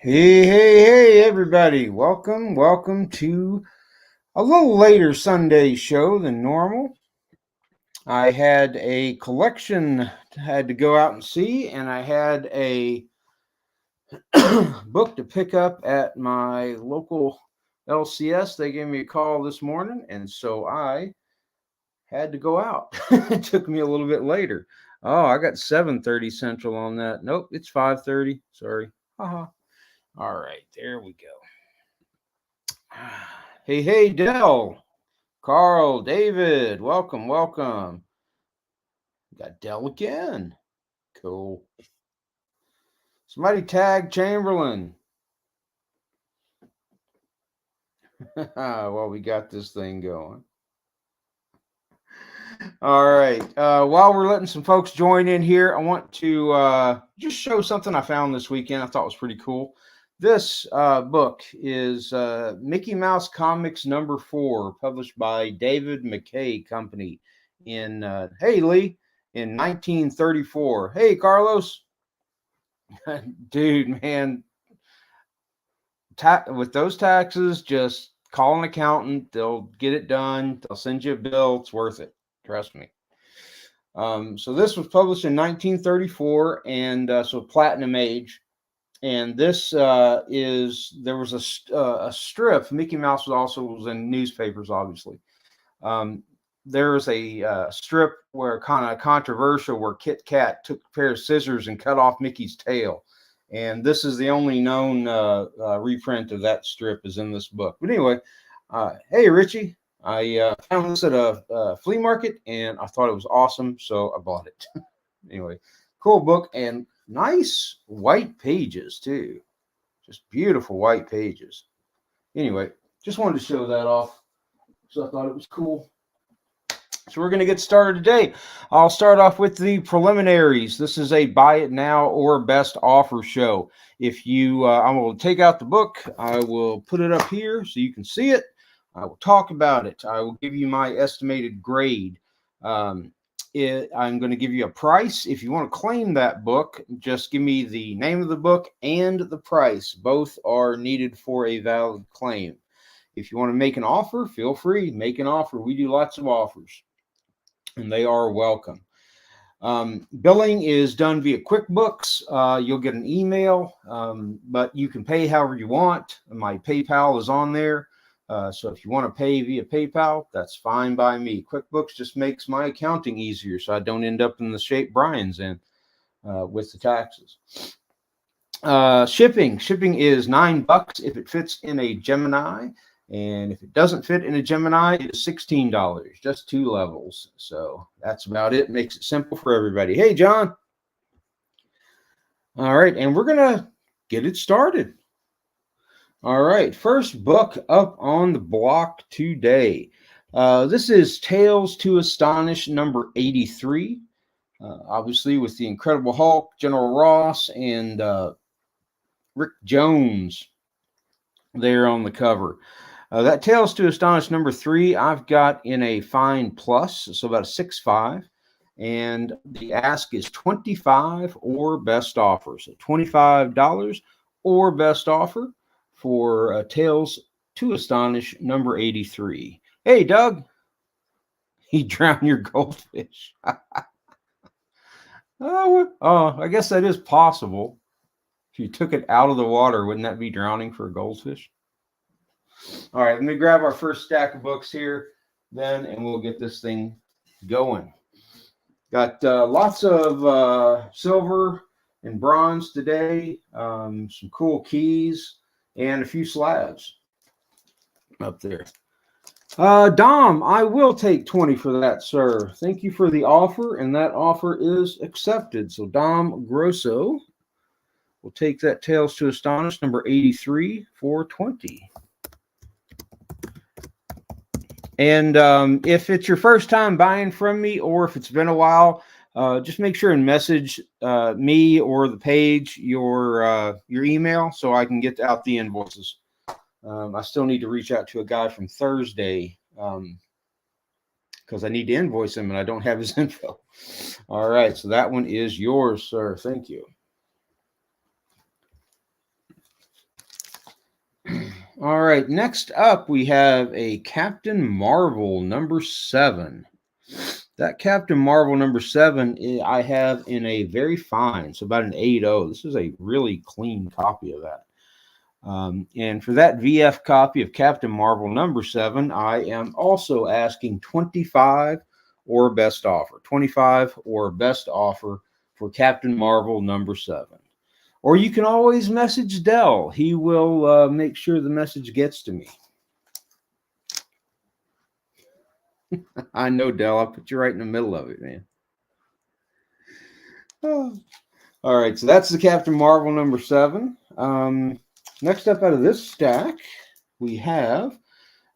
Hey, everybody. Welcome to a little later Sunday show than normal. I had a collection I had to go out and see, and I had a book to pick up at my local LCS. They gave me a call this morning, and so I had to go out. It took me a little bit later. Oh, I got 7:30 Central on that. Nope, it's 5:30. Sorry. Haha. All right, there we go. Hey, Dell, Carl, David, welcome. Got Dell again. Cool. Somebody tag Chamberlain. Well, we got this thing going. All right. While we're letting some folks join in here, I want to just show something I found this weekend I thought was pretty cool. This book is Mickey Mouse Comics number 4, published by David McKay Company in, hey, Lee, in 1934. Hey, Carlos. Dude, man, with those taxes, just call an accountant. They'll get it done. They'll send you a bill. It's worth it. Trust me. So this was published in 1934, and so Platinum Age. And this there was a strip. Mickey Mouse was in newspapers, obviously. There was a strip where kind of controversial, where Kit Kat took a pair of scissors and cut off Mickey's tail. And this is the only known reprint of that strip is in this book. But anyway, hey, Richie, I found this at a flea market, and I thought it was awesome, so I bought it. Anyway, cool book, and nice white pages, too. Just beautiful white pages. Anyway, just wanted to show that off, so I thought it was cool. So we're going to get started today. I'll start off with the preliminaries. This is a buy it now or best offer show. If you, I will take out the book. I will put it up here so you can see it. I will talk about it. I will give you my estimated grade. I'm going to give you a price. If you want to claim that book, just give me the name of the book and the price. Both are needed for a valid claim. If you want to make an offer, feel free. Make an offer. We do lots of offers, and they are welcome. Billing is done via QuickBooks. You'll get an email, but you can pay however you want. My PayPal is on there. So if you want to pay via PayPal, that's fine by me. QuickBooks just makes my accounting easier, so I don't end up in the shape Brian's in. with the taxes. Shipping is $9 if it fits in a Gemini, and if it doesn't fit in a Gemini, it is $16, just 2 levels. So that's about it. Makes it simple for everybody. Hey, John. All right, and we're gonna get it started. All right, first book up on the block today. This is Tales to Astonish number 83. Obviously, with the Incredible Hulk, General Ross, and Rick Jones there on the cover. That Tales to Astonish number 3, I've got in a fine plus, so about a 6.5. And the ask is $25 or best offer. So $25 or best offer for Tales to Astonish number 83. Hey, Doug. He drowned your goldfish. I guess that is possible. If you took it out of the water, wouldn't that be drowning for a goldfish? All right, let me grab our first stack of books here then, and we'll get this thing going. Got lots of silver and bronze today, some cool keys, and a few slabs up there. Dom, I will take 20 for that, sir. Thank you for the offer, and that offer is accepted. So Dom Grosso will take that Tales to Astonish number 83 for 20. And if it's your first time buying from me, or if it's been a while, just make sure and message me or the page your email so I can get out the invoices. I still need to reach out to a guy from Thursday because I need to invoice him and I don't have his info. All right, so that one is yours, sir. Thank you. All right, next up we have a Captain Marvel number 7. That Captain Marvel number 7 I have in a very fine, so about an 8.0. This is a really clean copy of that. And for that VF copy of Captain Marvel number 7, I am also asking $25 or best offer. $25 or best offer for Captain Marvel number 7. Or you can always message Dell. He will make sure the message gets to me. I know, Dell. I'll put you right in the middle of it, man. Oh. All right, so that's the Captain Marvel number 7. Next up out of this stack, we have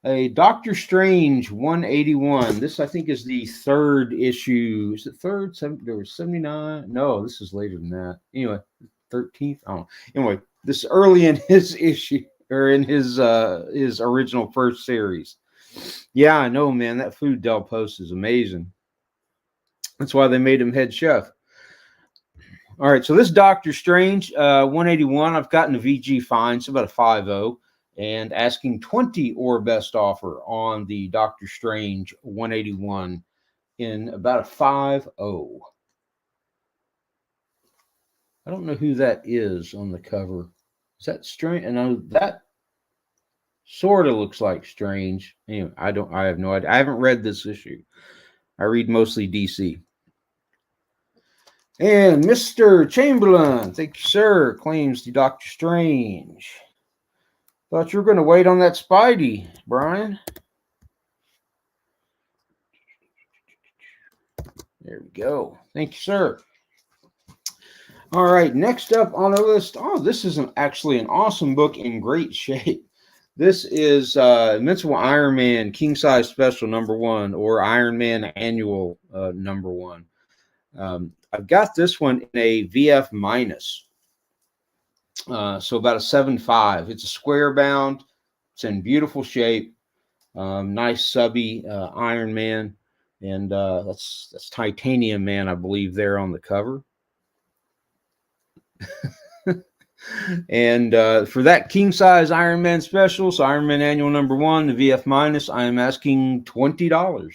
a Doctor Strange 181. This, I think, is the 3rd issue. Is it 3rd? There was 79. No, this is later than that. Anyway, 13th. I don't know. Anyway, this is early in his issue, or in his original first series. Yeah, I know, man. That food Del posts is amazing. That's why they made him head chef. All right, so this Doctor Strange 181, I've gotten a VG fine, so about a 5.0, and asking 20 or best offer on the Doctor Strange 181 in about a 5.0. I don't know who that is on the cover. Is that Strange? And that sort of looks like Strange. Anyway, I have no idea. I haven't read this issue. I read mostly DC. And Mr. Chamberlain, thank you, sir, claims the Doctor Strange. Thought you were going to wait on that Spidey, Brian. There we go. Thank you, sir. All right, next up on our list. Oh, this is actually an awesome book in great shape. This is Invincible Iron Man King Size Special number 1, or Iron Man Annual number 1. I've got this one in a VF minus, so about a 7.5. It's a square bound. It's in beautiful shape. Nice subby Iron Man, and that's Titanium Man, I believe, there on the cover. And for that king size Iron Man special, so Iron Man Annual number 1, the VF minus, I am asking $20.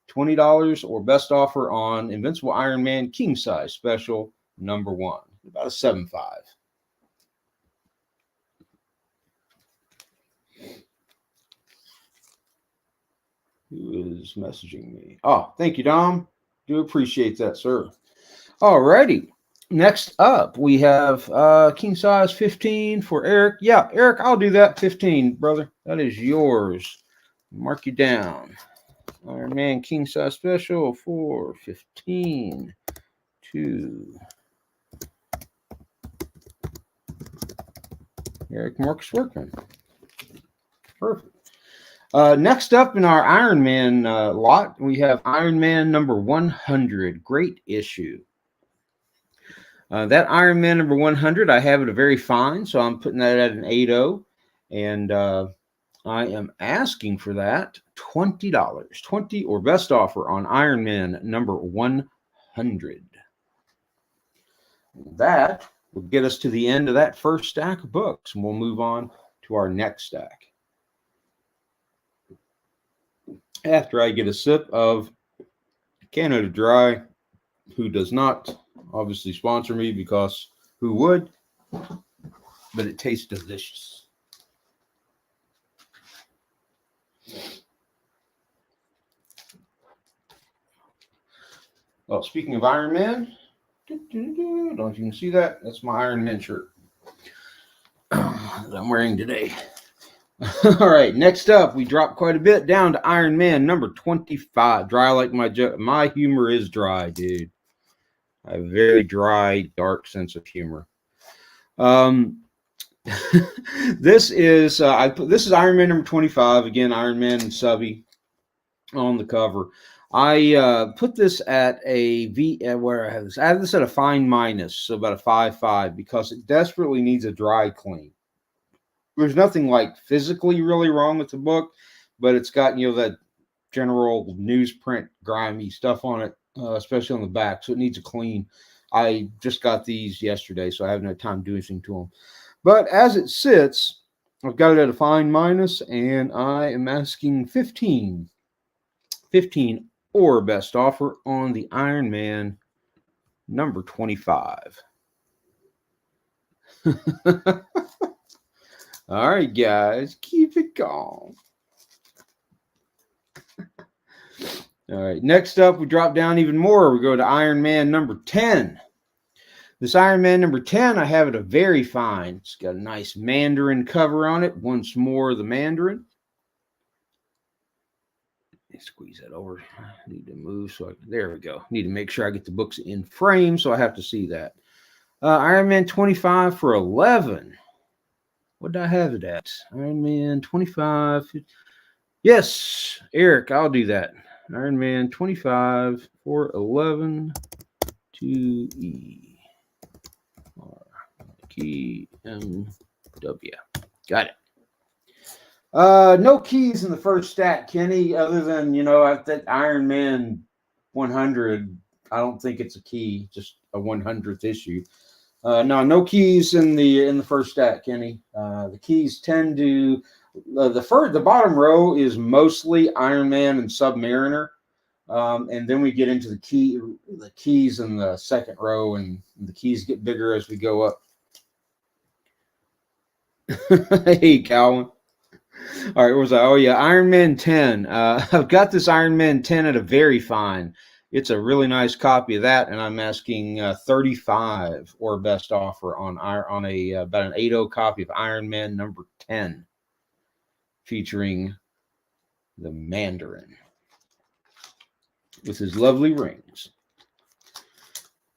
$20 or best offer on Invincible Iron Man King Size Special number 1. About a 7.5. Who is messaging me? Oh, thank you, Dom. Do appreciate that, sir. All righty. Next up, we have king size 15 for Eric. Yeah, Eric, I'll do that. 15, brother. That is yours. Mark you down. Iron Man king size special for 15 to Eric Marcus Workman. Perfect. Next up in our Iron Man lot, we have Iron Man number 100. Great issue. That Iron Man number 100, I have it a very fine, so I'm putting that at an 8.0. And I am asking for that $20. 20 or best offer on Iron Man number 100. That will get us to the end of that first stack of books, and we'll move on to our next stack. After I get a sip of Canada Dry, who does not obviously sponsor me, because who would? But it tastes delicious. Well, speaking of Iron Man, don't you can see that? That's my Iron Man shirt that I'm wearing today. All right, next up, we dropped quite a bit down to Iron Man number 25. Dry like my humor is dry, dude. I have a very dry, dark sense of humor. This is Iron Man number 25. Again, Iron Man and Subby on the cover. I put this at a where I have this. I have this at a fine minus, so about a 5.5, because it desperately needs a dry clean. There's nothing like physically really wrong with the book, but it's got, that general newsprint grimy stuff on it, especially on the back, so it needs a clean. I just got these yesterday, so I haven't had time to do anything to them. But as it sits, I've got it at a fine minus, and I am asking 15 or best offer on the Iron Man number 25. All right, guys, keep it calm. All right, next up, we drop down even more. We go to Iron Man number 10. This Iron Man number 10, I have it a very fine. It's got a nice Mandarin cover on it. Once more, the Mandarin. Squeeze that over. I need to move, there we go. Need to make sure I get the books in frame, so I have to see that. Iron Man 25 for 11. What did I have it at? Iron Man 25. Yes, Eric, I'll do that. Iron Man 25 for 11 to E. R key M W. Got it. No keys in the first stack, Kenny, other than, at that Iron Man 100. I don't think it's a key, just a 100th issue. No keys in the first stack, Kenny. The keys tend to the bottom row is mostly Iron Man and Submariner, and then we get into the keys in the second row, and the keys get bigger as we go up. Hey, Calvin. All right, what was I? Oh yeah, Iron Man 10. I've got this Iron Man 10 at a very fine. It's a really nice copy of that, and I'm asking 35 or best offer on about an 8.0 copy of Iron Man number 10, featuring the Mandarin with his lovely rings.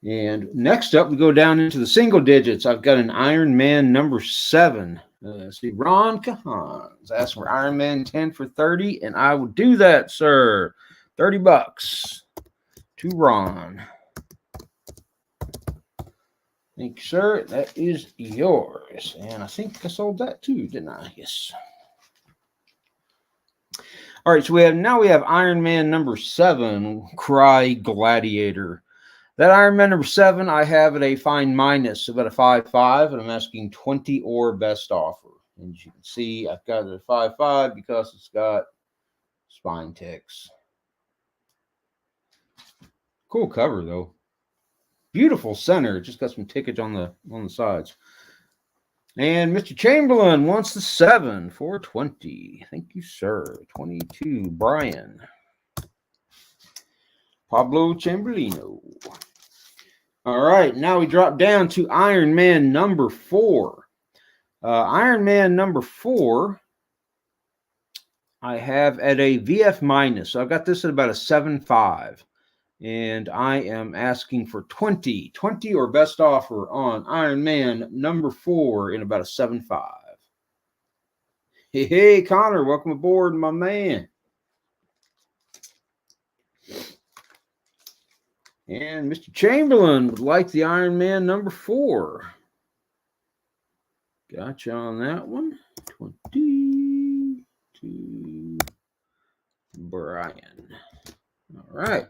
And next up, we go down into the single digits. I've got an Iron Man number 7. See, Ron Kahan's asking for Iron Man 10 for 30, and I will do that, sir. $30 to Ron. Thank you, sir. That is yours. And I think I sold that too, didn't I? Yes. All right, so we have Iron Man number 7, Cry Gladiator. That Iron Man number 7, I have at a fine minus, about a 5.5, and I'm asking 20 or best offer. And as you can see, I've got it at 5.5 because it's got spine ticks. Cool cover though. Beautiful center. Just got some tickage on the sides. And Mr. Chamberlain wants the 7 for 20. Thank you, sir. 22, Brian. Pablo Chamberlino. All right, now we drop down to Iron Man number 4. Iron Man number 4, I have at a VF minus. So I've got this at about a 7.5. And I am asking for 20 or best offer on Iron Man number 4 in about a 7.5. Hey, Connor, welcome aboard, my man. And Mr. Chamberlain would like the Iron Man number 4. Gotcha on that one. 20 to Brian. All right.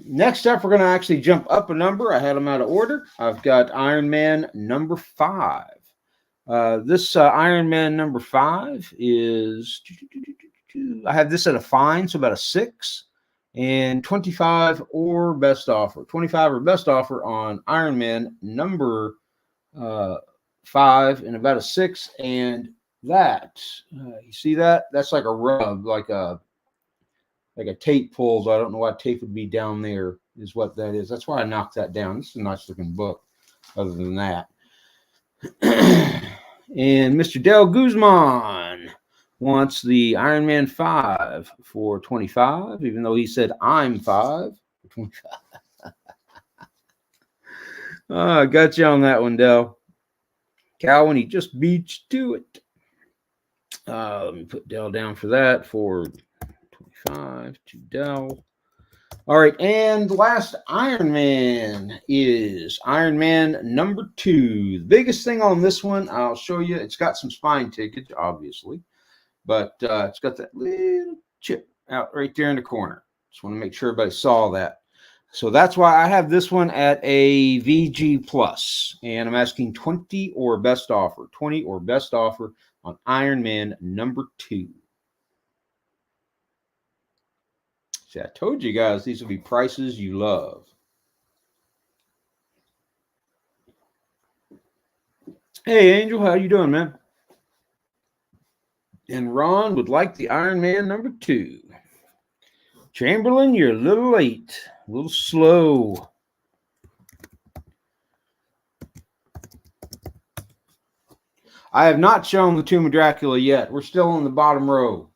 Next up, we're going to actually jump up a number. I had them out of order. I've got Iron Man number 5. This Iron Man number 5 is, I have this at a fine, so about a 6. And 25 or best offer. 25 or best offer on Iron Man number 5 and about a 6. And that, you see that? That's like a rub, like a tape pulls. I don't know why tape would be down there, is what that is. That's why I knocked that down. This is a nice looking book, other than that. And Mr. Del Guzman wants the Iron Man 5 for 25, even though he said I'm 5 for 25. I got you on that one, Del. Calvin, he just beat you to it. Let me put Del down for that for 25 to Del. All right, and the last Iron Man is Iron Man number 2. The biggest thing on this one, I'll show you, it's got some spine tickage, obviously, but it's got that little chip out right there in the corner. Just want to make sure everybody saw that. So that's why I have this one at a VG plus, and I'm asking 20 or best offer. 20 or best offer on Iron Man number 2. See, I told you guys these will be prices you love. Hey, Angel, how you doing, man? And Ron would like the Iron Man number 2. Chamberlain, you're a little late, a little slow. I have not shown the Tomb of Dracula yet. We're still on the bottom row.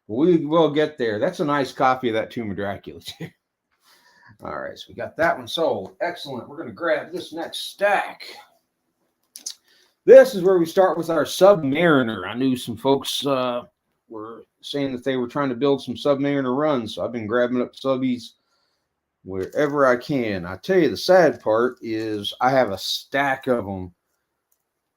We will get there. That's a nice copy of that Tomb of Dracula, too. All right, so we got that one sold. Excellent. We're going to grab this next stack. This is where we start with our Submariner. I knew some folks were saying that they were trying to build some Submariner runs, so I've been grabbing up subbies wherever I can. I tell you, the sad part is I have a stack of them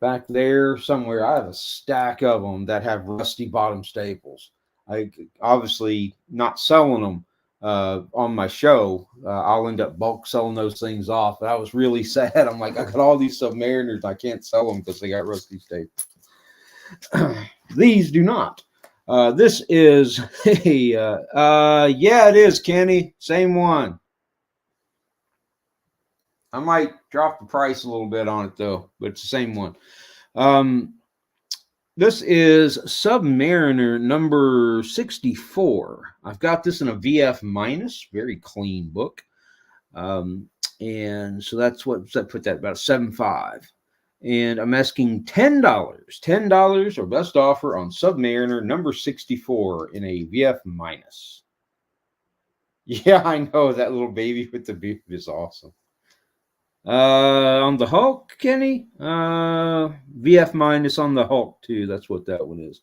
back there somewhere. I have a stack of them that have rusty bottom staples. I obviously not selling them on my show. I'll end up bulk selling those things off. But I was really sad. I'm like, I got all these Submariners. I can't sell them because they got rusty staples. These do not. This is a, yeah, it is, Kenny. Same one. I might drop the price a little bit on it, though, but it's the same one. This is Submariner number 64. I've got this in a VF minus, very clean book. And so that's what I put that about 7.5. And I'm asking $10 or best offer on Submariner number 64 in a VF minus. Yeah, I know that little baby with the beard is awesome. On the Hulk, Kenny, VF minus on the Hulk too. That's what that one is.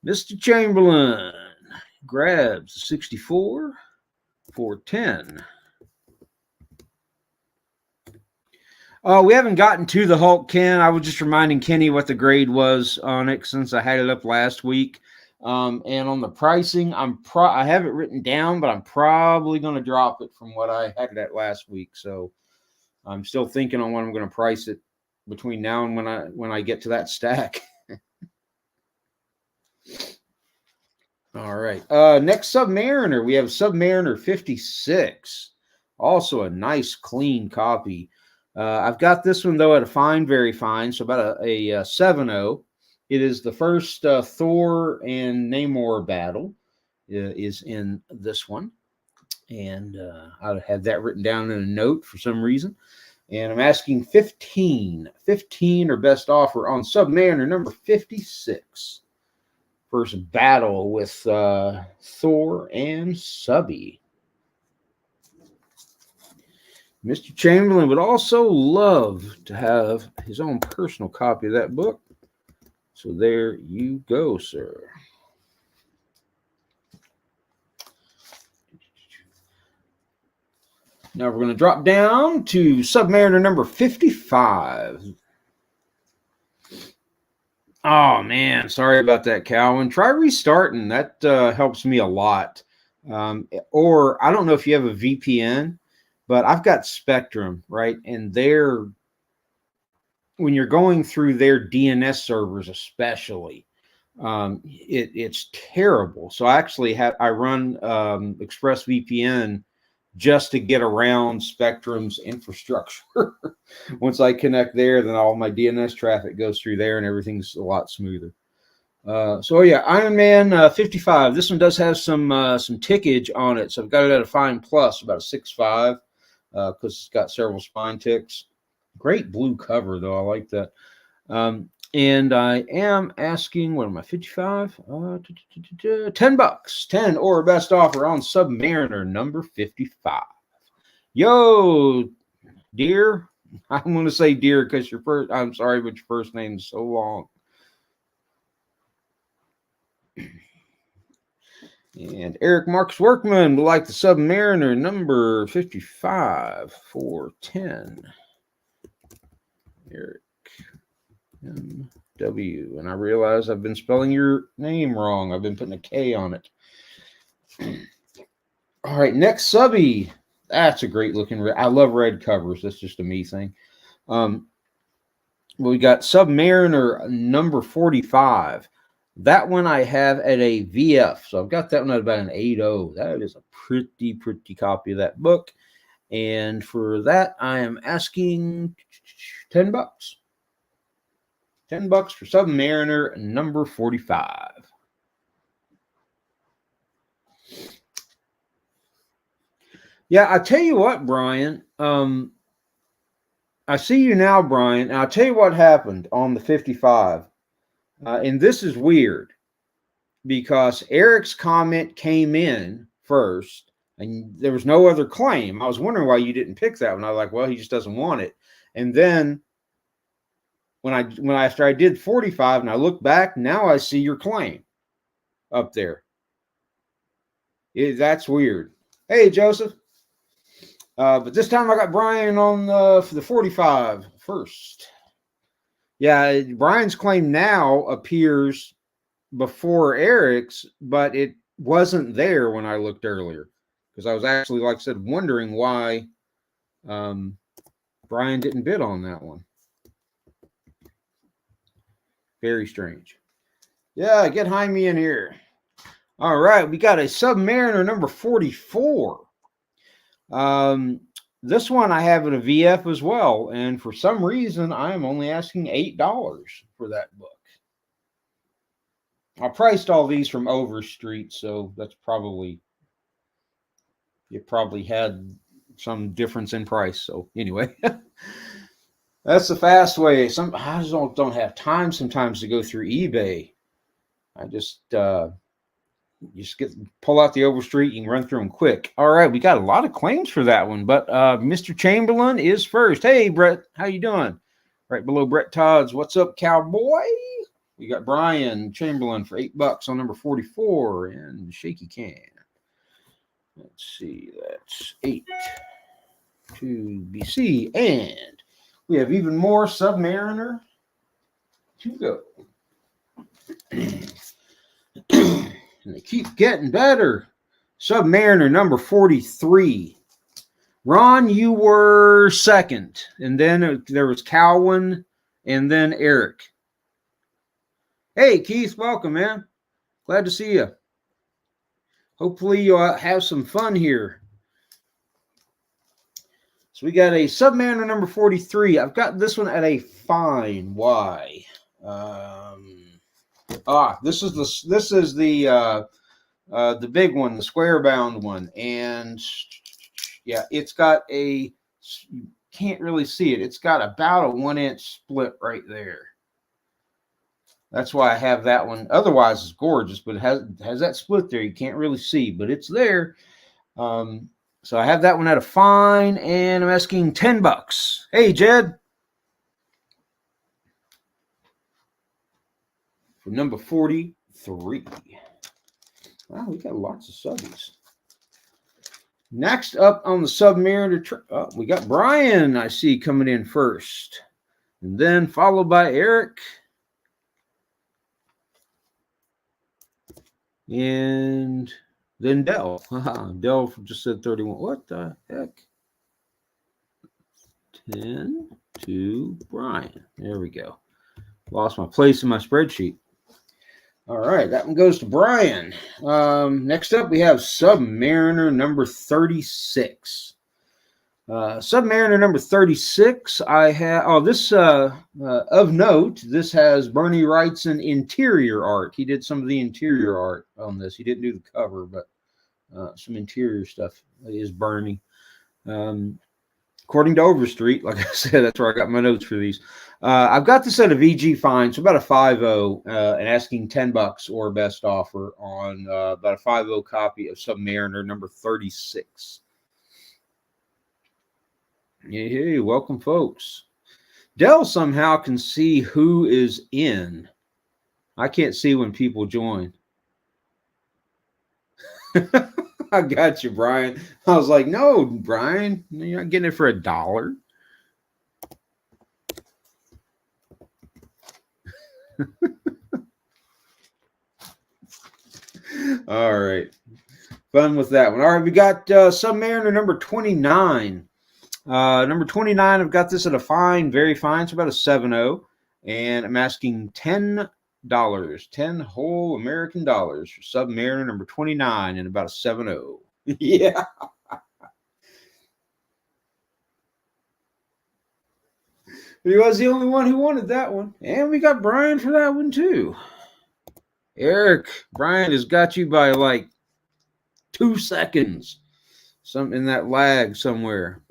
Mr. Chamberlain grabs 64 for 10. We haven't gotten to the Hulk, Ken. I was just reminding Kenny what the grade was on it since I had it up last week. And on the pricing, I have it written down, but I'm probably going to drop it from what I had it at last week. So I'm still thinking on what I'm going to price it between now and when I get to that stack. All right. Next Submariner, we have Submariner 56. Also a nice clean copy. I've got this one though at a fine, very fine, so about a 7.0. It is the first Thor and Namor battle is in this one. And I had that written down in a note for some reason. And I'm asking 15 or best offer on Submariner number 56. First battle with Thor and Subby. Mr. Chamberlain would also love to have his own personal copy of that book. So there you go, sir. Now we're going to drop down to Submariner number 55. Oh, man. Sorry about that, Calvin. Try restarting. That helps me a lot. Or I don't know if you have a VPN, but I've got Spectrum, right? And when you're going through their DNS servers especially, it's terrible. So I actually I run ExpressVPN just to get around Spectrum's infrastructure. Once I connect there, then all my DNS traffic goes through there and everything's a lot smoother. So yeah, Iron Man 55. This one does have some tickage on it. So I've got it at a fine plus, about a 6.5, because it's got several spine ticks. Great blue cover, though. I like that. And I am asking, what am I, 55? $10. 10 or best offer on Submariner number 55. Yo, dear. I'm going to say dear because I'm sorry, but your first name is so long. And Eric Marcus Workman would like the Submariner number 55 for 10. Eric M.W. And I realize I've been spelling your name wrong. I've been putting a K on it. All right, next subby. That's a great looking red. I love red covers. That's just a me thing. We got Submariner number 45. That one I have at a VF. So I've got that one at about an 8.0. That is a pretty copy of that book. And for that, I am asking $10. $10 for Submariner number 45. Yeah, I tell you what, Brian. I see you now, Brian. And I'll tell you what happened on the 55. And this is weird because Eric's comment came in first and there was no other claim. I was wondering why you didn't pick that one. I was like, well, he just doesn't want it. And then after I did 45 and I look back, now I see your claim up there. That's weird. Hey, Joseph. But this time I got Brian on for the 45 first. Yeah, Brian's claim now appears before Eric's, but it wasn't there when I looked earlier because I was actually, like I said, wondering why Brian didn't bid on that one. Very strange. Yeah, get Jaime in here. All right, we got a Submariner number 44. This one I have at a VF as well, and for some reason I am only asking $8 for that book. I priced all these from Overstreet, so that's probably had some difference in price. So anyway, that's the fast way. I just don't have time sometimes to go through eBay. I just pull out the Overstreet. You can run through them quick. All right, we got a lot of claims for that one, but Mr. Chamberlain is first. Hey, Brett, how you doing? Right below Brett Todd's. What's up, cowboy? We got Brian Chamberlain for $8 on number 44 and shaky can. Let's see, that's 8 to BC, and we have even more Submariner to go. And they keep getting better. Submariner number 43. Ron, you were second. And then there was Cowan and then Eric. Hey, Keith, welcome, man. Glad to see you. Hopefully you'll have some fun here. So we got a Submariner number 43. I've got this one at a fine. Why? This is the the big one, the square bound one. And yeah, it's got a, you can't really see it. It's got about a 1-inch split right there. That's why I have that one. Otherwise, it's gorgeous, but it has that split there. You can't really see, but it's there. So I have that one at a fine, and I'm asking $10. Hey, Jed. For number 43. Wow, we got lots of subbies. Next up on the Submariner, we got Brian, I see, coming in first. And then followed by Eric. And then Dell. Dell just said 31. What the heck? 10 to Brian. There we go. Lost my place in my spreadsheet. All right, that one goes to Brian. Next up, we have Submariner number 36. Submariner number 36, I have, this, of note, this has Bernie Wrightson interior art. He did some of the interior art on this. He didn't do the cover, but some interior stuff is Bernie. According to Overstreet, like I said, that's where I got my notes for these. I've got this at a VG fine, so about a 5.0, and asking $10 or best offer on about a 5.0 copy of Submariner number 36. Hey, welcome, folks. Dell somehow can see who is in. I can't see when people join. I got you, Brian. I was like, no, Brian, you're not getting it for $1. All right. Fun with that one. All right, we got Submariner number 29. Number 29, I've got this at a fine, very fine. It's about a 7.0. And I'm asking $10, 10 whole American dollars for Submariner number 29 and about a 7.0. Yeah. He was the only one who wanted that one. And we got Brian for that one, too. Eric, Brian has got you by like 2 seconds. Some in that lag somewhere.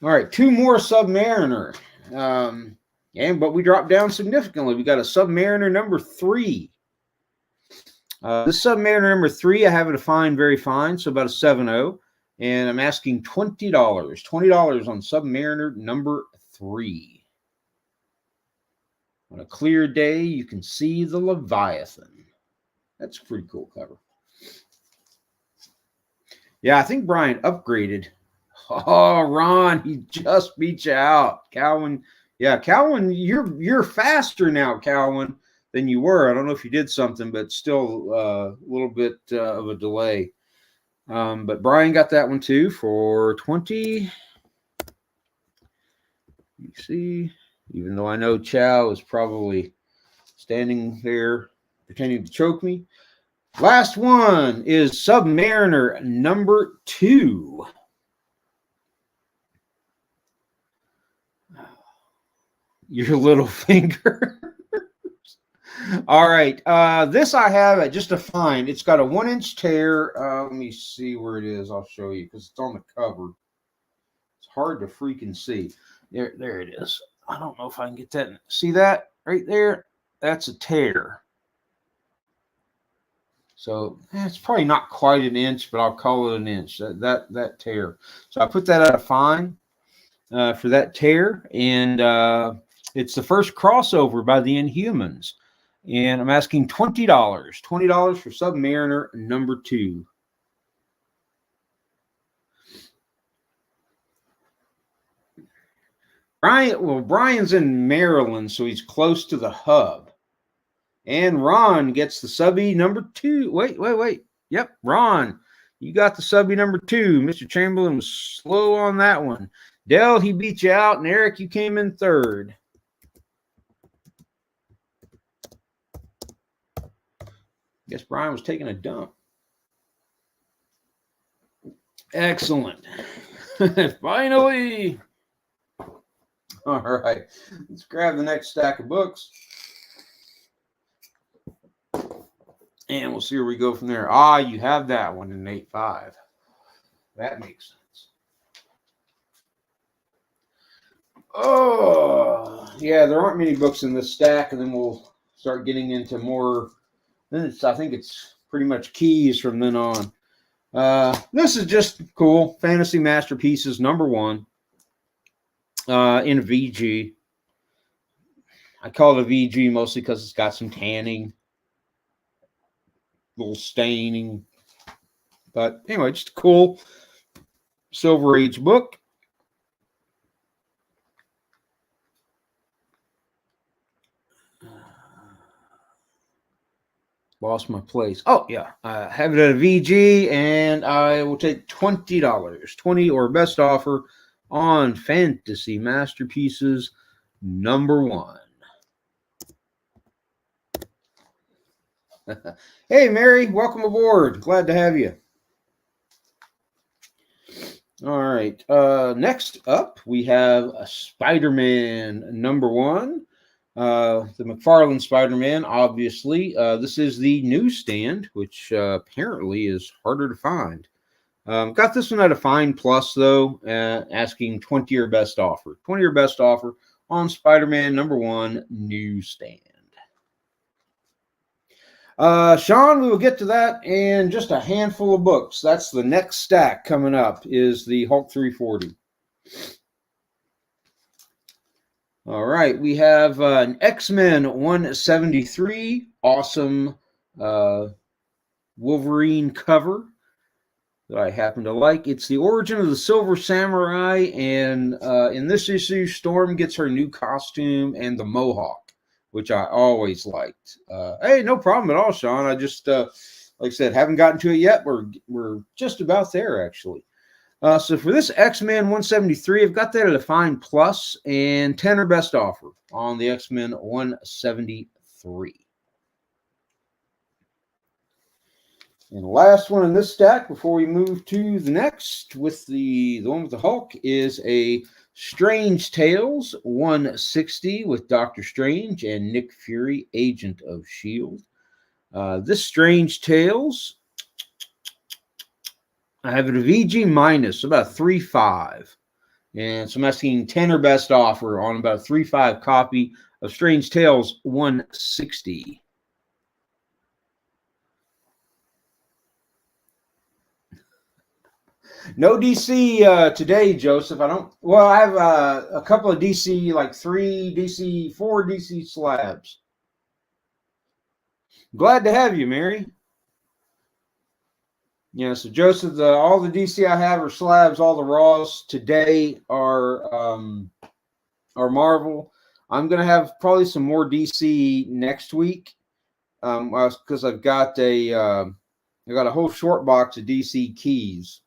All right, 2 more Submariner. But we dropped down significantly. We got a Submariner number 3. This Submariner number 3, I have it a fine, very fine, so about a 7.0. And I'm asking $20. $20 on Submariner number 3. On a clear day, you can see the Leviathan. That's a pretty cool cover. Yeah, I think Brian upgraded. Oh, Ron, he just beat you out. Calvin, yeah, Calvin, you're faster now, Calvin, than you were. I don't know if you did something, but still a little bit of a delay. But Brian got that one too for 20. You see, even though I know Chow is probably standing there pretending to choke me. Last one is Submariner number 2. Your little finger. All right. This I have at just a fine. It's got a 1-inch tear. Let me see where it is. I'll show you because it's on the cover. It's hard to freaking see. There it is. I don't know if I can get that. See that right there? That's a tear. So it's probably not quite an inch, but I'll call it an inch. That tear. So I put that at a fine for that tear, and it's the first crossover by the Inhumans. And I'm asking $20. $20 for Submariner number 2. Brian's in Maryland, so he's close to the hub. And Ron gets the subby number 2. Wait. Yep, Ron, you got the subby number 2. Mr. Chamberlain was slow on that one. Dell, he beat you out. And Eric, you came in third. Guess Brian was taking a dump. Excellent. Finally. All right. Let's grab the next stack of books. And we'll see where we go from there. Ah, you have that one in 8.5. That makes sense. Oh, yeah, there aren't many books in this stack, and then we'll start getting into more. Then I think it's pretty much keys from then on. This is just cool. Fantasy Masterpieces #1 in a VG. I call it a VG mostly because it's got some tanning, little staining. But anyway, just a cool Silver Age book. Lost my place. Oh, yeah. I have it at a VG, and I will take $20. 20 or best offer on Fantasy Masterpieces #1. Hey, Mary. Welcome aboard. Glad to have you. All right. Next up, we have a Spider-Man #1. The McFarlane Spider-Man, obviously. This is the Newsstand, which apparently is harder to find. Got this one at a Fine Plus, though, asking 20 or best offer. 20 or best offer on Spider-Man #1 Newsstand. Sean, we will get to that in just a handful of books. That's the next stack coming up, is the Hulk 340. All right, we have an X-Men 173, awesome Wolverine cover that I happen to like. It's the origin of the Silver Samurai, and in this issue, Storm gets her new costume and the Mohawk, which I always liked. Hey, no problem at all, Sean. I just, like I said, haven't gotten to it yet. We're just about there, actually. So for this X-Men 173, I've got that at a Fine Plus and 10 or best offer on the X-Men 173. And the last one in this stack before we move to the next with the one with the Hulk is a Strange Tales 160 with Doctor Strange and Nick Fury, Agent of S.H.I.E.L.D. This Strange Tales, I have it a VG minus, about 3.5. And so I'm asking 10 or best offer on about a 3.5 copy of Strange Tales 160. No DC today, Joseph. I have a couple of DC, like 4 DC slabs. Glad to have you, Mary. Yeah, so Joseph, all the DC I have are slabs. All the Raws today are Marvel. I'm gonna have probably some more DC next week, because I've got a whole short box of DC keys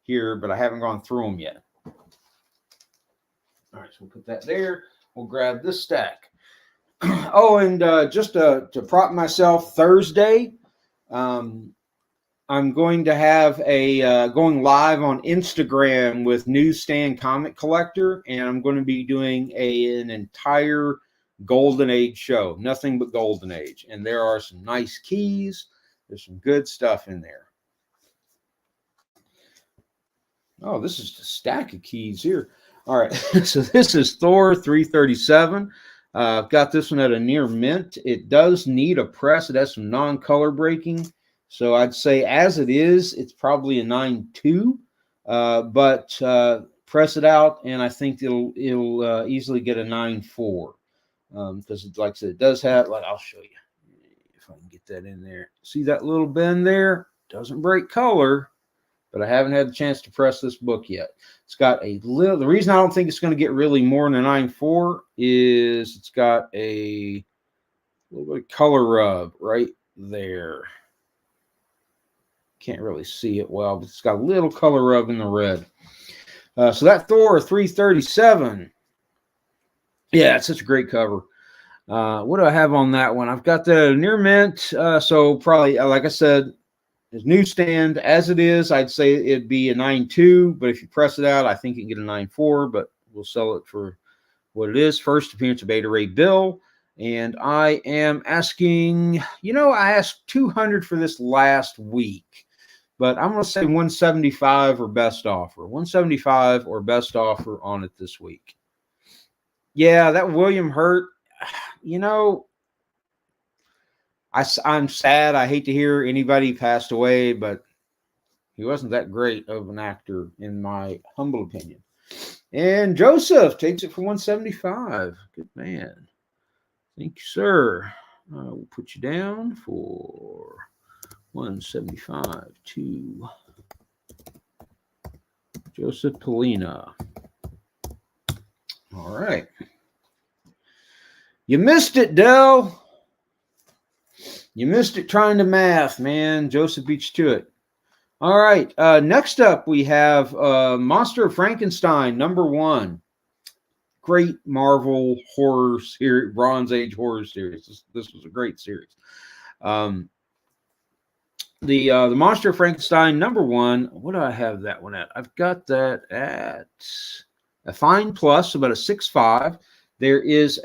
here, but I haven't gone through them yet. All right, so we'll put that there. We'll grab this stack. Oh, and just to prop myself, Thursday, I'm going to have going live on Instagram with Newsstand Comic Collector, and I'm going to be doing an entire Golden Age show, nothing but Golden Age. And there are some nice keys. There's some good stuff in there. Oh, this is a stack of keys here. All right, so this is Thor 337. I've got this one at a near mint. It does need a press. It has some non-color breaking. So I'd say as it is, it's probably a 9.2. But press it out, and I think it'll easily get a 9.4. Because, like I said, it does have, I'll show you if I can get that in there. See that little bend there? Doesn't break color, but I haven't had the chance to press this book yet. It's got the reason I don't think it's going to get really more than a 9.4 is it's got a little bit of color rub right there. Can't really see it well, but it's got a little color rub in the red. So that Thor 337. Yeah, it's such a great cover. What do I have on that one? I've got the near mint. So probably, like I said, as Newsstand as it is, I'd say it'd be a 9.2. But if you press it out, I think you can get a 9.4. But we'll sell it for what it is. First appearance of Beta Ray Bill. And I am asking, I asked 200 for this last week, but I'm going to say 175 or best offer. 175 or best offer on it this week. Yeah, that William Hurt, I'm sad. I hate to hear anybody passed away, but he wasn't that great of an actor, in my humble opinion. And Joseph takes it for 175. Good man. Thank you, sir. We'll put you down for 175 to Joseph Polina. All right. You missed it, Dell. You missed it trying to math, man. Joseph beat you to it. All right. Next up, we have Monster of Frankenstein, #1. Great Marvel horror series, Bronze Age horror series. This was a great series. The Monster of Frankenstein #1. What do I have that one at? I've got that at a fine plus, about a 6.5. There is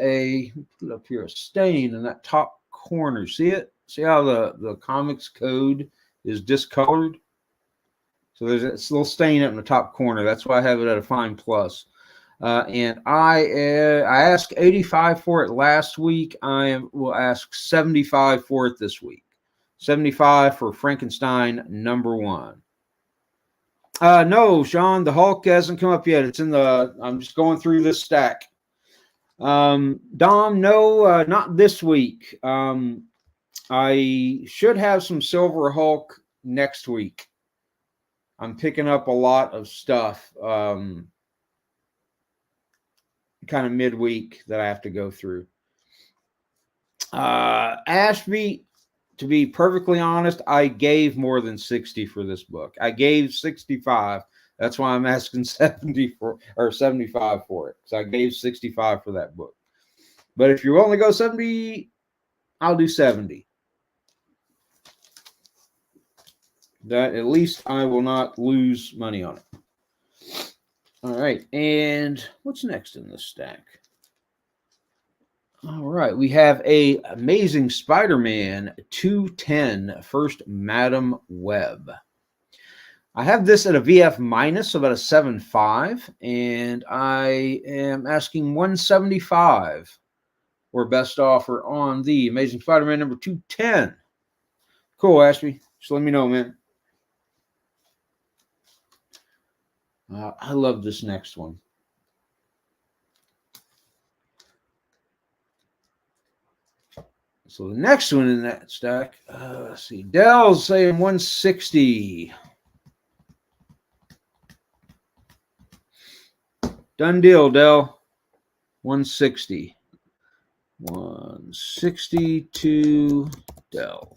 put up here, a stain in that top corner. See it? See how the comics code is discolored? So there's a little stain up in the top corner. That's why I have it at a fine plus. And I asked 85 for it last week. Will ask 75 for it this week. 75 for Frankenstein #1. No, Sean, the Hulk hasn't come up yet. It's I'm just going through this stack. Dom, no, not this week. I should have some Silver Hulk next week. I'm picking up a lot of stuff kind of midweek that I have to go through. Ashby, to be perfectly honest, I gave more than 60 for this book. I gave 65. That's why I'm asking 70 or 75 for it. So I gave 65 for that book. But if you only go 70, I'll do 70. That at least I will not lose money on it. All right, and what's next in this stack? All right, we have a Amazing Spider-Man 210, First Madam Web. I have this at a VF minus, about a 7.5, and I am asking 175 or best offer on the Amazing Spider-Man number 210. Cool, Ashby. Just let me know, man. I love this next one. So the next one in that stack, let's see. Dell's saying 160. Done deal, Dell. 160. 160 to Dell.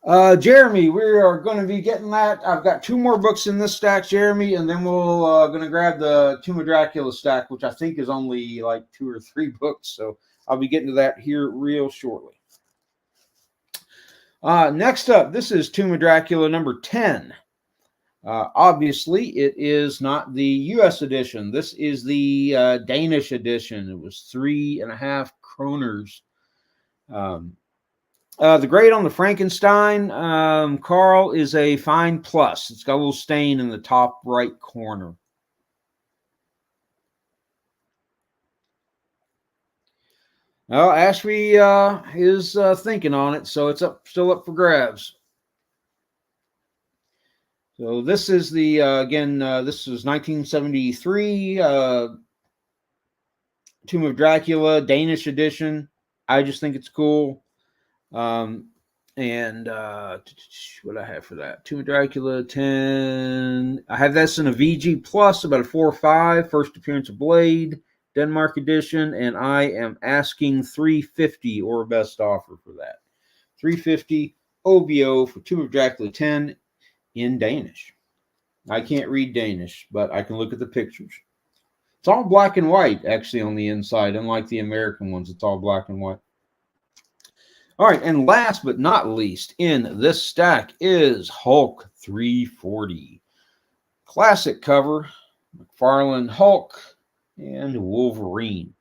Jeremy, we are going to be getting that. I've got 2 more books in this stack, Jeremy, and then we'll going to grab the Tomb of Dracula stack, which I think is only like 2 or 3 books. So I'll be getting to that here real shortly. Next up, this is Tomb of Dracula number 10. Obviously, it is not the U.S. edition. This is the Danish edition. It was 3.5 kroners. The grade on the Frankenstein, Carl, is a fine plus. It's got a little stain in the top right corner. Well, Ashby is thinking on it, so it's still up for grabs. So this is the, again, this is 1973 Tomb of Dracula, Danish edition. I just think it's cool. And what I have for that? Tomb of Dracula 10. I have this in a VG plus, about a 4.5. First appearance of Blade, Denmark edition, and I am asking 350 or best offer for that. 350 OBO for Tomb of Dracula 10 in Danish. I can't read Danish, but I can look at the pictures. It's all black and white, actually, on the inside. Unlike the American ones, it's all black and white. All right, and last but not least in this stack is Hulk 340. Classic cover, McFarlane Hulk and Wolverine.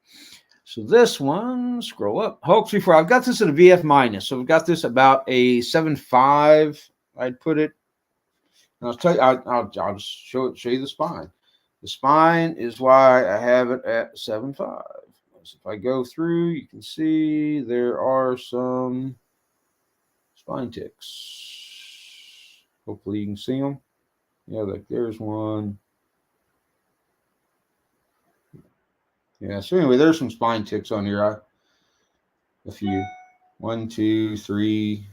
So this one, scroll up. Hulk 3-4. I've got this at a VF minus. So we've got this about a 7.5. I'd put it. And I'll tell you, I'll just show you the spine. The spine is why I have it at 7.5. So if I go through, you can see there are some spine ticks. Hopefully you can see them. Yeah, like there's one. Yeah, so anyway, there's some spine ticks on here. A few. 1, 2, 3.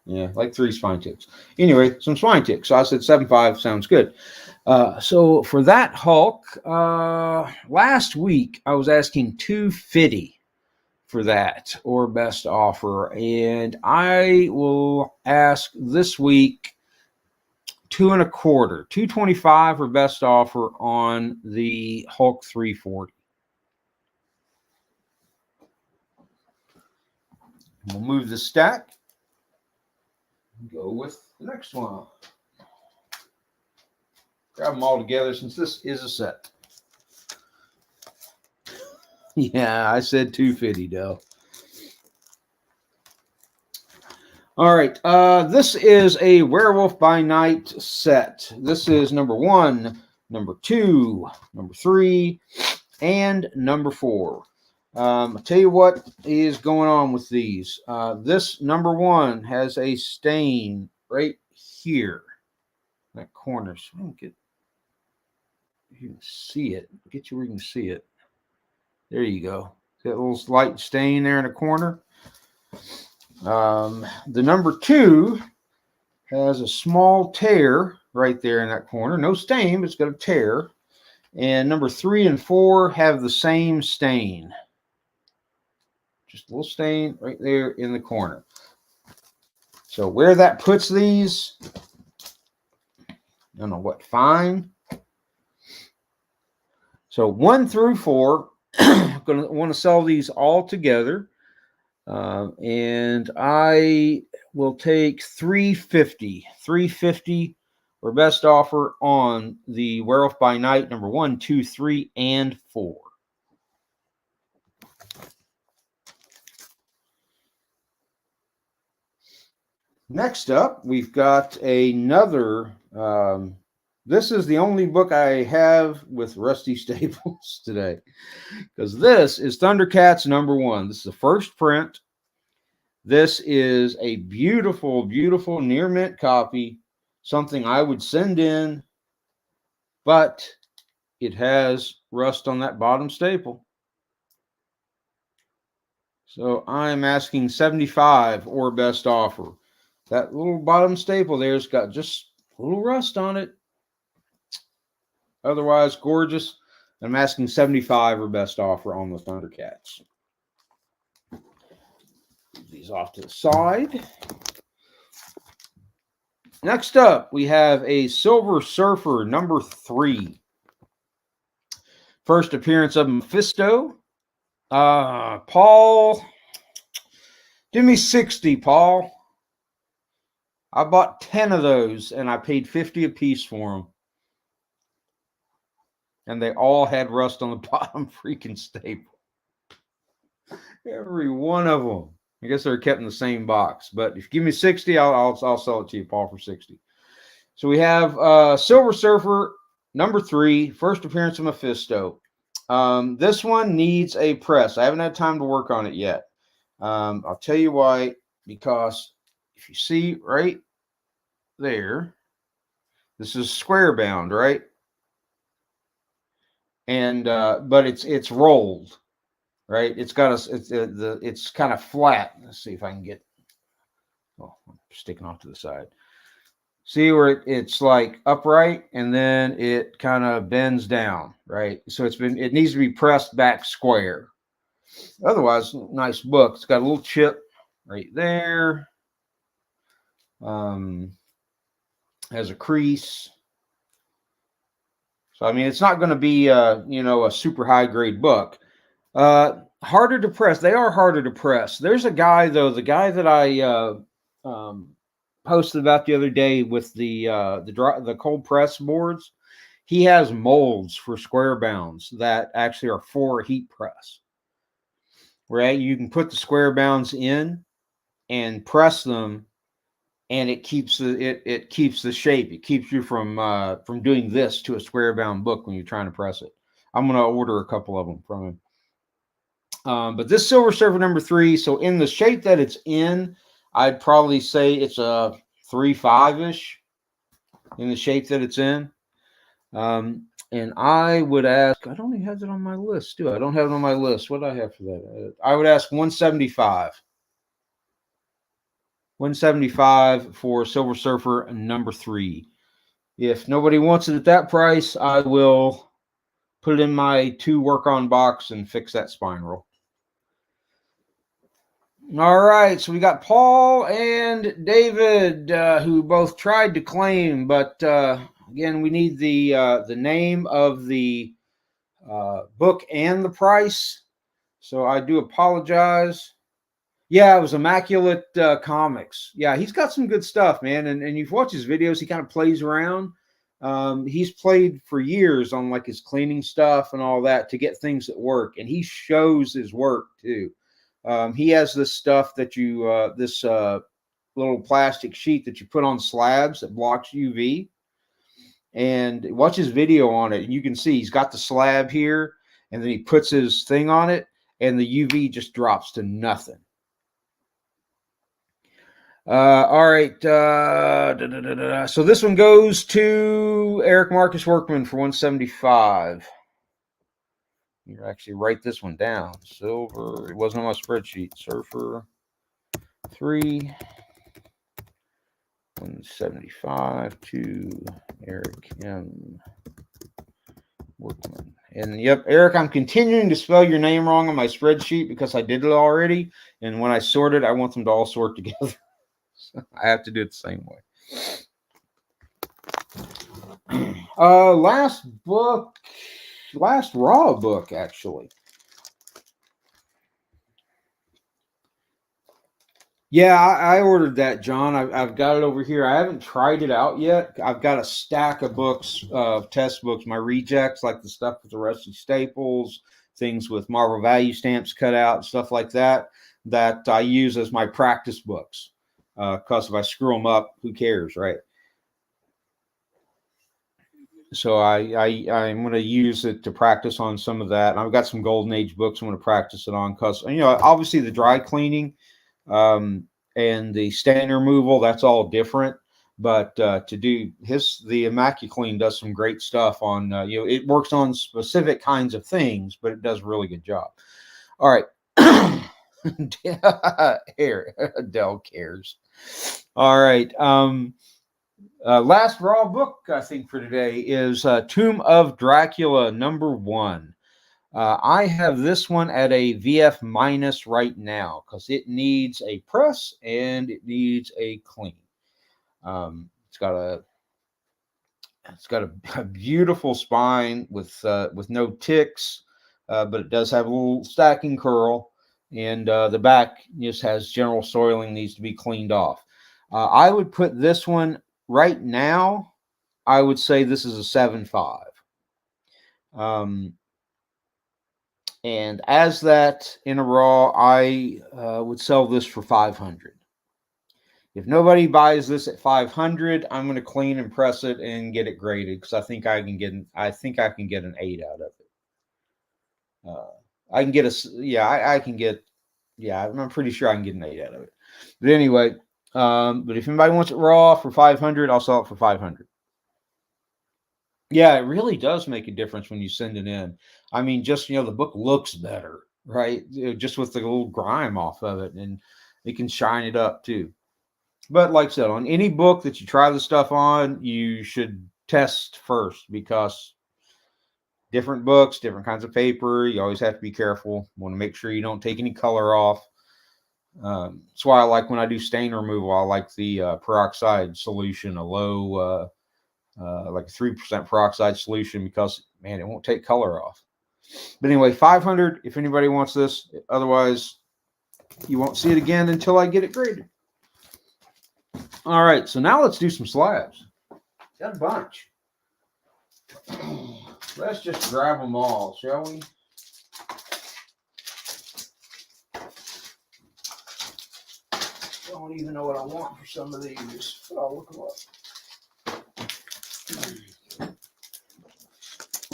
Yeah, like 3 spine ticks. Anyway, some spine ticks. So I said 7.5 sounds good. So for that Hulk, last week I was asking $250 for that or best offer, and I will ask this week $2.25, $225 for best offer on the Hulk 340. We'll move the stack. Go with the next one. Grab them all together since this is a set. Yeah, I said $250, Dell. All right, this is a Werewolf by Night set. This is number 1, number 2, number 3, and number 4. I'll tell you what is going on with these. This number 1 has a stain right here, that corner. So I don't get you can see it. Get you where you can see it. There you go. That little light stain there in the corner. The number 2 has a small tear right there in that corner. No stain, but it's got a tear. And number 3 and 4 have the same stain. Just a little stain right there in the corner. So where that puts these, I don't know what, fine. So 1 through 4, I'm going to want to sell these all together. And I will take $350 or best offer on the Werewolf by Night number 1, 2, 3, and 4. Next up, we've got another. This is the only book I have with Rusty Staples today, because this is Thundercats number 1. This is the first print. This is a beautiful, beautiful near mint copy, something I would send in, but it has rust on that bottom staple. So I'm asking $75 or best offer. That little bottom staple there's got just a little rust on it. Otherwise, gorgeous. I'm asking $75 or best offer on the Thundercats. Move these off to the side. Next up, we have a Silver Surfer number 3. First appearance of Mephisto. Paul, give me 60, Paul. I bought 10 of those, and I paid $50 a piece for them. And they all had rust on the bottom freaking staple. Every one of them. I guess they're kept in the same box. But if you give me 60, I'll sell it to you, Paul, for 60. So we have Silver Surfer number 3, first appearance of Mephisto. This one needs a press. I haven't had time to work on it yet. I'll tell you why. Because if you see right there, this is square bound, right? And but it's rolled, right? It's got it's kind of flat. Let's see if I can get. Oh, I'm sticking off to the side. See where it's like upright, and then it kind of bends down, right? So it needs to be pressed back square. Otherwise, nice book. It's got a little chip right there. Has a crease. So, I mean, it's not going to be, a super high grade book. Harder to press. They are harder to press. There's a guy, though, the guy that I posted about the other day with the cold press boards. he has molds for square bounds that actually are for heat press. Right? You can put the square bounds in and press them, and it keeps it keeps the shape. It keeps you from doing this to a square bound book when you're trying to press it. I'm going to order a couple of them from him. But this Silver Surfer number 3, so in the shape that it's in, I'd probably say it's a 3.5-ish in the shape that it's in. And I would ask, I don't even have it on my list, do I? I don't have it on my list. What do I have for that? I would ask 175. 175 for Silver Surfer number 3. If nobody wants it at that price, I will put it in my 2 work-on box and fix that spine roll. All right, so we got Paul and David, who both tried to claim, but again, we need the name of the book and the price. So I do apologize. Yeah, it was Immaculate Comics. Yeah, he's got some good stuff, man. And you've watched his videos. He kind of plays around. He's played for years on like his cleaning stuff and all that to get things that work. And he shows his work too. He has this stuff that you, this little plastic sheet that you put on slabs that blocks UV. And watch his video on it. And you can see he's got the slab here. And then he puts his thing on it. And the UV just drops to nothing. All right. So this one goes to Eric Marcus Workman for 175. You actually write this one down. Silver. It wasn't on my spreadsheet. Surfer 3. 175 to Eric M. Workman. And yep, Eric, I'm continuing to spell your name wrong on my spreadsheet because I did it already. And when I sort it, I want them to all sort together. So I have to do it the same way. Last Raw book, actually. Yeah, I ordered that, John. I've got it over here. I haven't tried it out yet. I've got a stack of books, test books, my rejects, like the stuff with the rusty staples, things with Marvel value stamps cut out, stuff like that, that I use as my practice books. Because if I screw them up, who cares, right? So I'm going to use it to practice on some of that. And I've got some Golden Age books I'm going to practice it on because, obviously the dry cleaning and the stain removal, that's all different. But to do the Immaculate does some great stuff on, it works on specific kinds of things, but it does a really good job. All right. Adele cares. All right. Last Raw book, I think, for today is Tomb of Dracula number 1. I have this one at a VF minus right now because it needs a press and it needs a clean. It's got a beautiful spine with no ticks, but it does have a little stacking curl, and the back just has general soiling, needs to be cleaned off. I would put this one right now. I would say this is a 7.5. And as that in a raw, I would sell this for 500. If nobody buys this at 500, I'm going to clean and press it and get it graded because I think I can get an 8 out of it. I'm pretty sure I can get an 8 out of it. But anyway, but if anybody wants it raw for 500, I'll sell it for 500. Yeah, it really does make a difference when you send it in. I mean, just, the book looks better, right? Just with the little grime off of it, and it can shine it up too. But like I said, on any book that you try the stuff on, you should test first because different books, different kinds of paper, you always have to be careful. You want to make sure you don't take any color off. That's why I like when I do stain removal, I like the peroxide solution, a low, like a 3% peroxide solution because, man, it won't take color off. But anyway, 500 if anybody wants this. Otherwise, you won't see it again until I get it graded. All right, so now let's do some slabs. Got a bunch. Let's just grab them all, shall we? Don't even know what I want for some of these, but I'll look them up.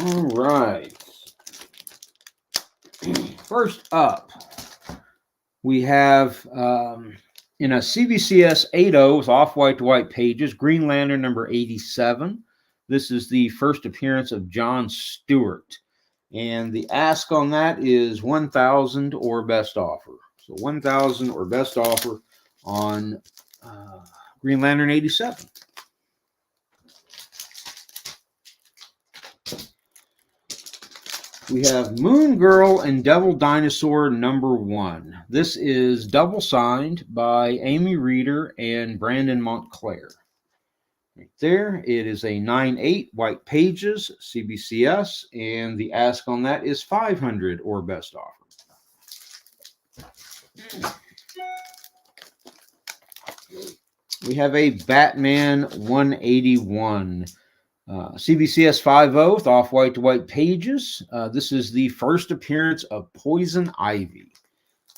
All right. First up, we have in a CBCS 8.0 with off-white to white pages, Green Lantern number 87. This is the first appearance of John Stewart. And the ask on that is 1,000 or best offer. So 1,000 or best offer on Green Lantern 87. We have Moon Girl and Devil Dinosaur number 1. This is double signed by Amy Reeder and Brandon Montclair. Right there, it is a 9.8 white pages, CBCS, and the ask on that is 500 or best offer. We have a Batman 181. CBCS 5.0 with off-white to white pages. This is the first appearance of Poison Ivy.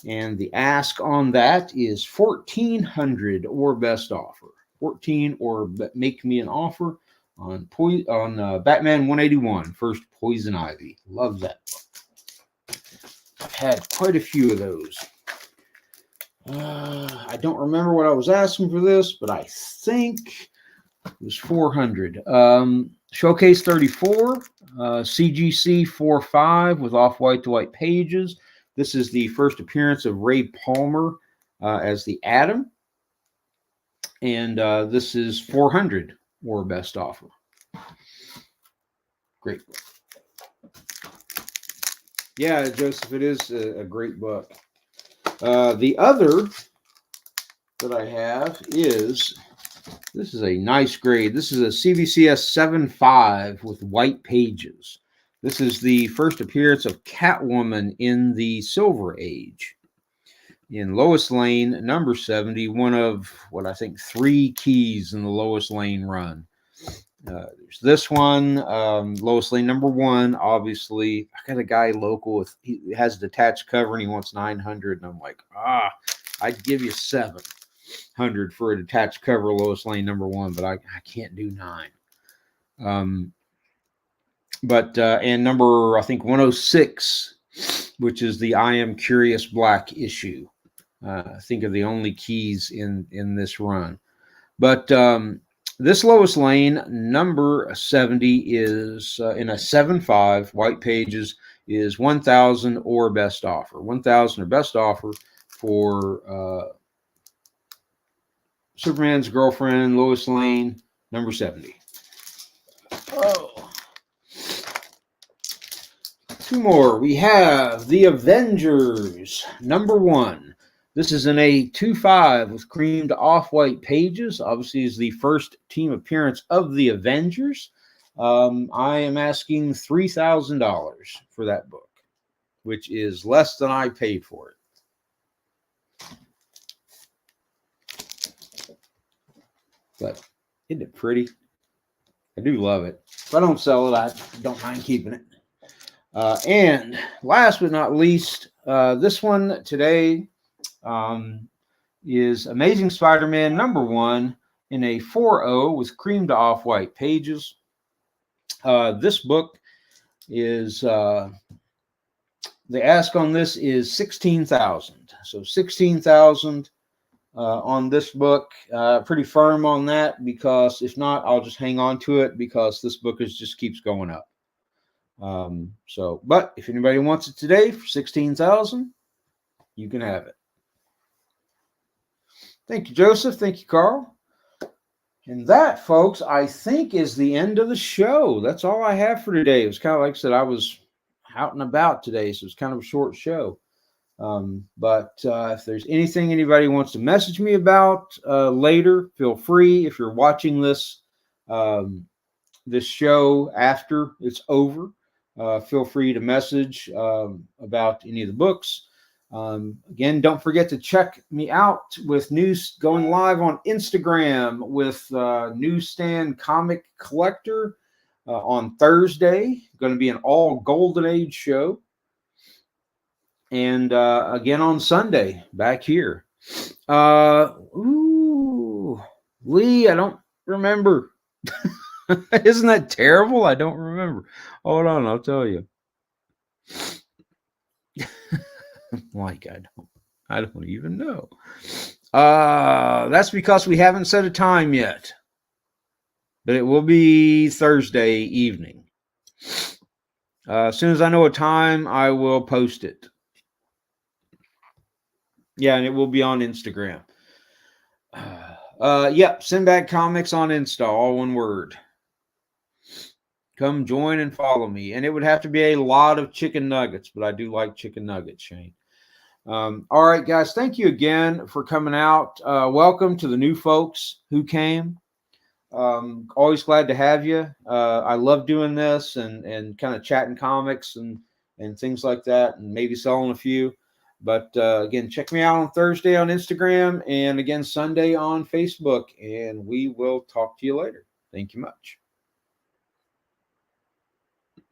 And the ask on that is 1,400 or best offer. 14 or make me an offer on Batman 181, first Poison Ivy. Love that book. I've had quite a few of those. I don't remember what I was asking for this, but I think it was 400. Showcase 34, CGC 4.5 with off-white to white pages. This is the first appearance of Ray Palmer as the Atom. And this is 400 or best offer. Great book. Yeah, Joseph, it is a great book. The other that I have is, this is a nice grade. This is a CBCS 7.5 with white pages. This is the first appearance of Catwoman in the Silver Age. In Lois Lane, number 70, one of what I think 3 keys in the Lois Lane run. There's this one, Lois Lane number 1. Obviously, I got a guy local he has a detached cover and he wants 900, and I'm like, I'd give you 700 for a detached cover Lois Lane number 1, but I can't do 9. And number I think 106, which is the I Am Curious Black issue. I think of the only keys in this run. But this Lois Lane number 70 is in a 7.5 white pages is 1,000 or best offer. 1,000 or best offer for Superman's girlfriend, Lois Lane, number 70. Oh. 2 more. We have The Avengers, number 1. This is in a 2.5 with creamed off-white pages. Obviously, is the first team appearance of the Avengers. I am asking $3,000 for that book, which is less than I paid for it. But isn't it pretty? I do love it. If I don't sell it, I don't mind keeping it. And last but not least, this one today is Amazing Spider-Man number 1 in a 4.0 with creamed off-white pages. This book is the ask on this is 16,000. So 16,000 on this book. Pretty firm on that, because if not, I'll just hang on to it, because this book just keeps going up. But if anybody wants it today for 16,000, you can have it. Thank you, Joseph. Thank you, Carl. And that, folks, I think is the end of the show. That's all I have for today. It was kind of like I said, I was out and about today, so it's kind of a short show. But if there's anything anybody wants to message me about later, feel free. If you're watching this show after it's over, feel free to message about any of the books. Again, don't forget to check me out with news going live on Instagram with Newsstand Comic Collector. on Thursday. Going to be an all Golden Age show. And again on Sunday, back here. Lee, I don't remember. Isn't that terrible? I don't remember. Hold on, I'll tell you. Like I don't even know. That's because we haven't set a time yet. But it will be Thursday evening. As soon as I know a time, I will post it. Yeah, and it will be on Instagram. Yep, Sinbad Comics on Insta, all one word. Come join and follow me. And it would have to be a lot of chicken nuggets, but I do like chicken nuggets, Shane. All right, guys, thank you again for coming out. Welcome to the new folks who came. Always glad to have you. I love doing this and kind of chatting comics and things like that, and maybe selling a few. But again, check me out on Thursday on Instagram, and again Sunday on Facebook, and we will talk to you later. Thank you much.